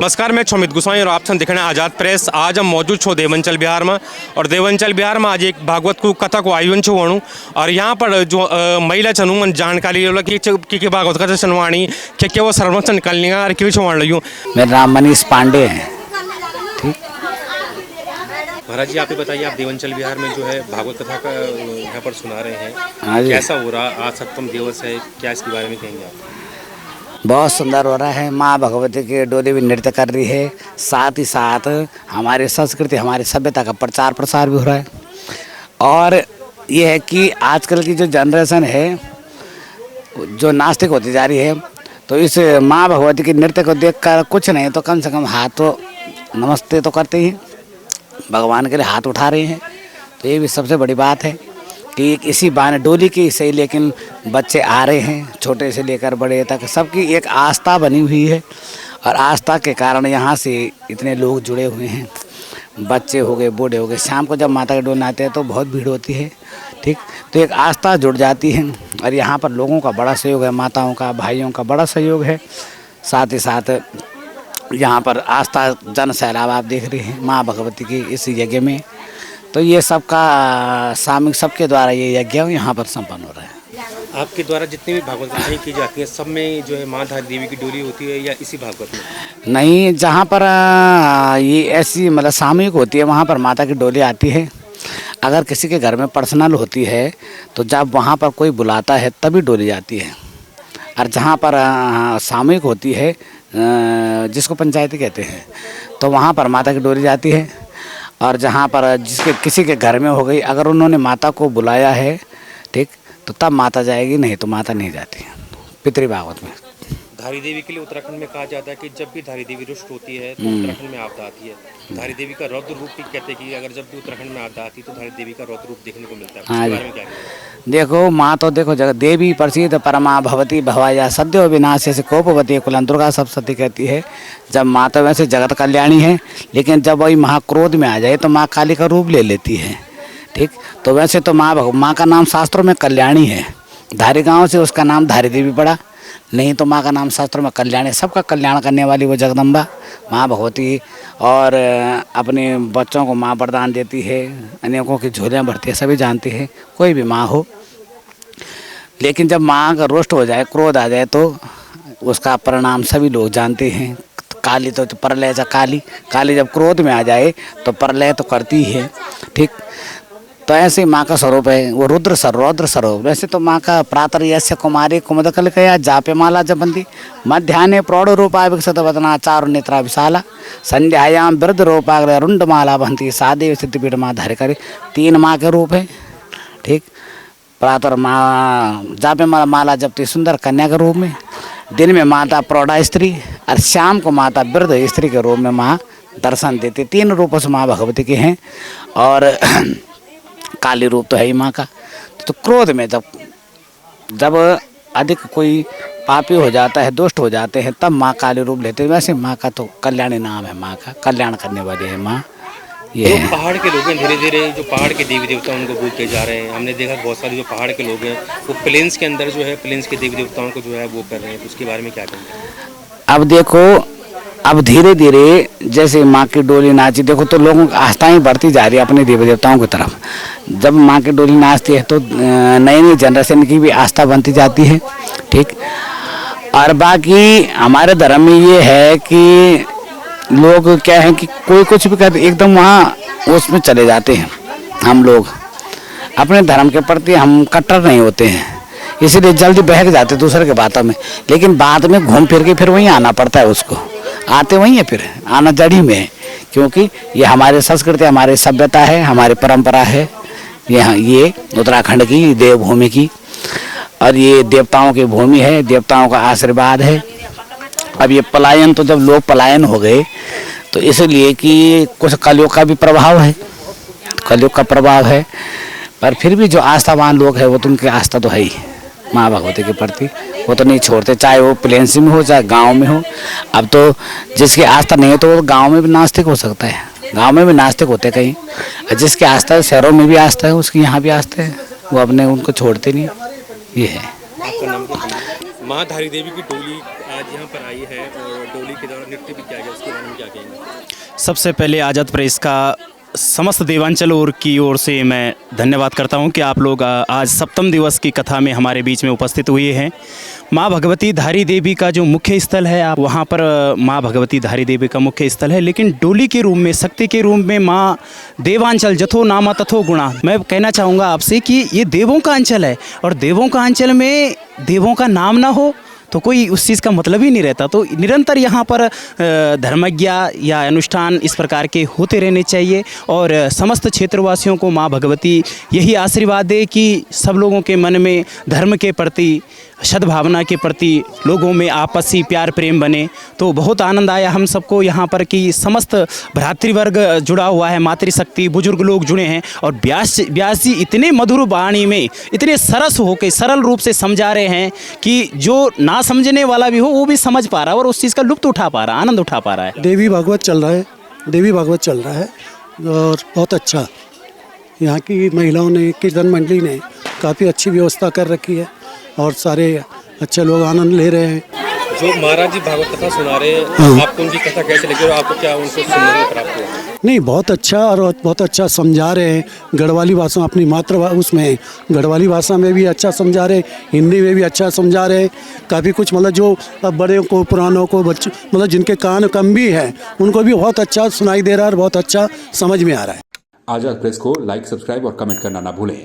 नमस्कार, मैं अमित गोसाई और आप सन दिखने आज़ाद प्रेस। आज हम मौजूद छो देवंचल बिहार में और देवंचल बिहार में आज एक भागवत को कथा को आयोजन छो वणु और यहाँ पर जो महिला छनु मन जानकारी कि भागवत कथा सुनवाणी क्या वो सर्वस्व निकलनी और क्यों छुवाण लगी। मेरा नाम मनीष पांडे है। ठीक महाराज जी, आप ही बताइए, आप देवंचल बिहार में जो है भागवत कथा का यहाँ पर सुना रहे हैं, हाँ जी, कैसा हो रहा? आज सप्तम दिवस है, क्या इसके बारे में कहेंगे आप? बहुत सुंदर हो रहा है। माँ भगवती की डोली भी नृत्य कर रही है, साथ ही साथ हमारी संस्कृति हमारी सभ्यता का प्रचार प्रसार भी हो रहा है। और ये है कि आजकल की जो जनरेशन है जो नास्तिक होती जा रही है, तो इस माँ भगवती की नृत्य को देखकर कुछ नहीं तो कम से कम हाथ तो नमस्ते तो करते ही, भगवान के लिए हाथ उठा रहे हैं। तो ये भी सबसे बड़ी बात है कि इसी बहाने डोली की सही, लेकिन बच्चे आ रहे हैं, छोटे से लेकर बड़े तक सबकी एक आस्था बनी हुई है और आस्था के कारण यहाँ से इतने लोग जुड़े हुए हैं। बच्चे हो गए, बूढ़े हो गए। शाम को जब माता के डोल आते हैं तो बहुत भीड़ होती है। ठीक, तो एक आस्था जुड़ जाती है और यहाँ पर लोगों का बड़ा सहयोग है, माताओं का, भाइयों का बड़ा सहयोग है। साथ ही साथ यहाँ पर आस्था जन सैलाब आप देख रहे हैं माँ भगवती की इस यज्ञ में। तो ये सबका सामूहिक सबके द्वारा ये यज्ञ यहाँ पर संपन्न हो रहा है। आपके द्वारा जितनी भी भागवत कथाएं की जाती हैं, सब में जो है माँ धारी देवी की डोली होती है या इसी भागवत में? नहीं, जहाँ पर ये ऐसी मतलब सामूहिक होती है वहाँ पर माता की डोली आती है। अगर किसी के घर में पर्सनल होती है तो जब वहाँ पर कोई बुलाता है तभी डोली जाती है। और जहाँ पर सामूहिक होती है जिसको पंचायती कहते हैं, तो वहाँ पर माता की डोली जाती है। और जहाँ पर जिसके किसी के घर में हो गई, अगर उन्होंने माता को बुलाया है, ठीक, तो तब माता जाएगी, नहीं तो माता नहीं जाती पितृ भागवत में। धारी देवी के लिए उत्तराखंड में कहा जाता है कि जब भी धारी देवी रुष्ट होती है तो उत्तराखंड में आपदा आती है। धारी देवी का रौद्र रूप भी कहते हैं कि अगर जब भी उत्तराखंड में आपदा आती है तो धारी देवी का रौद्र रूप देखने को मिलता है। हाँ बारे में क्या कहेंगे? देखो, माँ तो देखो जगत देवी प्रसिद्ध परमा भवती भवाया सद्यो विनाश से कोपवती कुलन दुर्गा सप्तशती कहती है। जब माँ तो वैसे जगत कल्याणी है, लेकिन जब वही महाक्रोध में आ जाए तो माँ काली का रूप ले लेती है। ठीक, तो वैसे तो माँ का नाम शास्त्रों में कल्याणी है। धारी गाँव से उसका नाम धारी देवी पड़ा, नहीं तो माँ का नाम शास्त्रों में कल्याण है। सबका कल्याण करने वाली वो जगदम्बा माँ भगवती। और अपने बच्चों को माँ वरदान देती है, अनेकों की झोलियाँ भरती है, सभी जानते हैं कोई भी माँ हो। लेकिन जब माँ का रोष्ट हो जाए, क्रोध आ जाए, तो उसका परिणाम सभी लोग जानते हैं। काली तो प्रलय काली जब क्रोध में आ जाए तो प्रलय तो करती है। ठीक, तो ऐसे ही माँ का स्वरूप है वो रौद्र स्वरूप। वैसे तो माँ का प्रातर्यस्य कुमारी कुमुदकल कया जाप्यमाला जपंती मध्याह्ने प्रौढ़ रूपा विकसित वदना चारु नेत्रा विशाला संध्यायाम वृद्ध रूपाग्र रुंडमाला बहंती सादेव सिद्धिपीठ माँ धारे करे। 3 माँ के रूप है। ठीक, प्रातः माँ जाप्यमाला माला जपती सुंदर कन्या के रूप में, दिन में माता प्रौढ़ा स्त्री और शाम को माता वृद्ध स्त्री के रूप में माँ दर्शन देती। 3 रूपों से माँ भगवती के हैं। और काली रूप तो है ही माँ का। तो क्रोध में जब अधिक कोई पापी हो जाता है, दुष्ट हो जाते हैं, तब माँ काली रूप लेते हैं। वैसे माँ का तो कल्याणी नाम है, माँ का कल्याण करने वाली है माँ। ये जो पहाड़ के लोग हैं, धीरे धीरे जो पहाड़ के देवी देवता उनको भूलते जा रहे हैं। हमने देखा बहुत सारे जो पहाड़ के लोग हैं वो प्लेन्स के अंदर जो है प्लेन्स के देवी देवताओं को जो है वो कर रहे हैं। तो उसके बारे में क्या कहेंगे? अब देखो, अब धीरे धीरे जैसे माँ की डोली नाची, देखो तो लोगों की आस्थाएं बढ़ती जा रही है अपने देवी देवताओं की तरफ। जब माँ की डोली नाचती है तो नई नई जनरेशन की भी आस्था बनती जाती है। ठीक, और बाकी हमारे धर्म में ये है कि लोग क्या है कि कोई कुछ भी कहते एकदम वहाँ उसमें चले जाते हैं। हम लोग अपने धर्म के प्रति हम कट्टर नहीं होते हैं, इसीलिए जल्दी बहक जाते दूसरे के बातों में। लेकिन बाद में घूम फिर के फिर वहीं आना पड़ता है, उसको आते वहीं है, फिर आना जड़ी में है। क्योंकि ये हमारी संस्कृति, हमारी सभ्यता है, हमारी परंपरा है। यहाँ ये उत्तराखंड की देवभूमि की, और ये देवताओं की भूमि है, देवताओं का आशीर्वाद है। अब ये पलायन, तो जब लोग पलायन हो गए तो इसलिए कि कुछ कलयुग का भी प्रभाव है, कलयुग का प्रभाव है। पर फिर भी जो आस्थावान लोग हैं वो तो उनकी आस्था तो है ही माँ भगवती के प्रति, वो तो नहीं छोड़ते, चाहे वो प्लेन्स में हो चाहे गांव में हो। अब तो जिसकी आस्था नहीं है तो वो गांव में भी नास्तिक हो सकता है, गांव में भी नास्तिक होते कहीं। जिसकी आस्था है, शहरों में भी आस्था है, उसकी यहाँ भी आस्था है, वो अपने उनको छोड़ते नहीं। ये है। आपका नाम? माँ धारी देवी की डोली आज यहाँ पर आई है और डोली के दौरान नृत्य भी किया गया, उसके बारे सबसे पहले आज़ाद प्रेस का समस्त देवांचल और की ओर से मैं धन्यवाद करता हूं कि आप लोग आज सप्तम दिवस की कथा में हमारे बीच में उपस्थित हुए हैं। माँ भगवती धारी देवी का जो मुख्य स्थल है, आप वहां पर माँ भगवती धारी देवी का मुख्य स्थल है, लेकिन डोली के रूप में, शक्ति के रूप में माँ देवांचल जथो नामा तथो गुणा। मैं कहना चाहूँगा आपसे कि ये देवों का अंचल है और देवों का अंचल में देवों का नाम ना हो तो कोई उस चीज़ का मतलब ही नहीं रहता। तो निरंतर यहाँ पर धर्मज्ञ या अनुष्ठान इस प्रकार के होते रहने चाहिए और समस्त क्षेत्रवासियों को माँ भगवती यही आशीर्वाद दे कि सब लोगों के मन में धर्म के प्रति, सद्भावना के प्रति, लोगों में आपसी प्यार प्रेम बने। तो बहुत आनंद आया हम सबको यहाँ पर कि समस्त भ्रातृवर्ग जुड़ा हुआ है, मातृशक्ति, बुजुर्ग लोग जुड़े हैं और व्यास जी इतने मधुर वाणी में इतने सरस होकर सरल रूप से समझा रहे हैं कि जो ना समझने वाला भी हो वो भी समझ पा रहा है और उस चीज़ का लुत्फ उठा पा रहा है, आनंद उठा पा रहा है। देवी भागवत चल रहा है और बहुत अच्छा। यहाँ की महिलाओं ने, कीर्तन मंडली ने काफ़ी अच्छी व्यवस्था कर रखी है और सारे अच्छे लोग आनंद ले रहे हैं। जो महाराज जी भागवत कथा सुना रहे हैं, आपको उनकी कथा कैसे लगी और आपको क्या उनसे सुनने में प्राप्त हुआ? नहीं, बहुत अच्छा और बहुत अच्छा समझा रहे हैं। गढ़वाली भाषा, अपनी मातृभाषा, उसमें गढ़वाली भाषा में भी अच्छा समझा रहे, हिंदी में भी अच्छा समझा रहे। काफ़ी कुछ मतलब जो अब बड़े को, पुरानों को, बच्चों, मतलब जिनके कान कम भी है उनको भी बहुत अच्छा सुनाई दे रहा है और बहुत अच्छा समझ में आ रहा है। आज़ाद प्रेस को लाइक, सब्सक्राइब और कमेंट करना ना भूलें।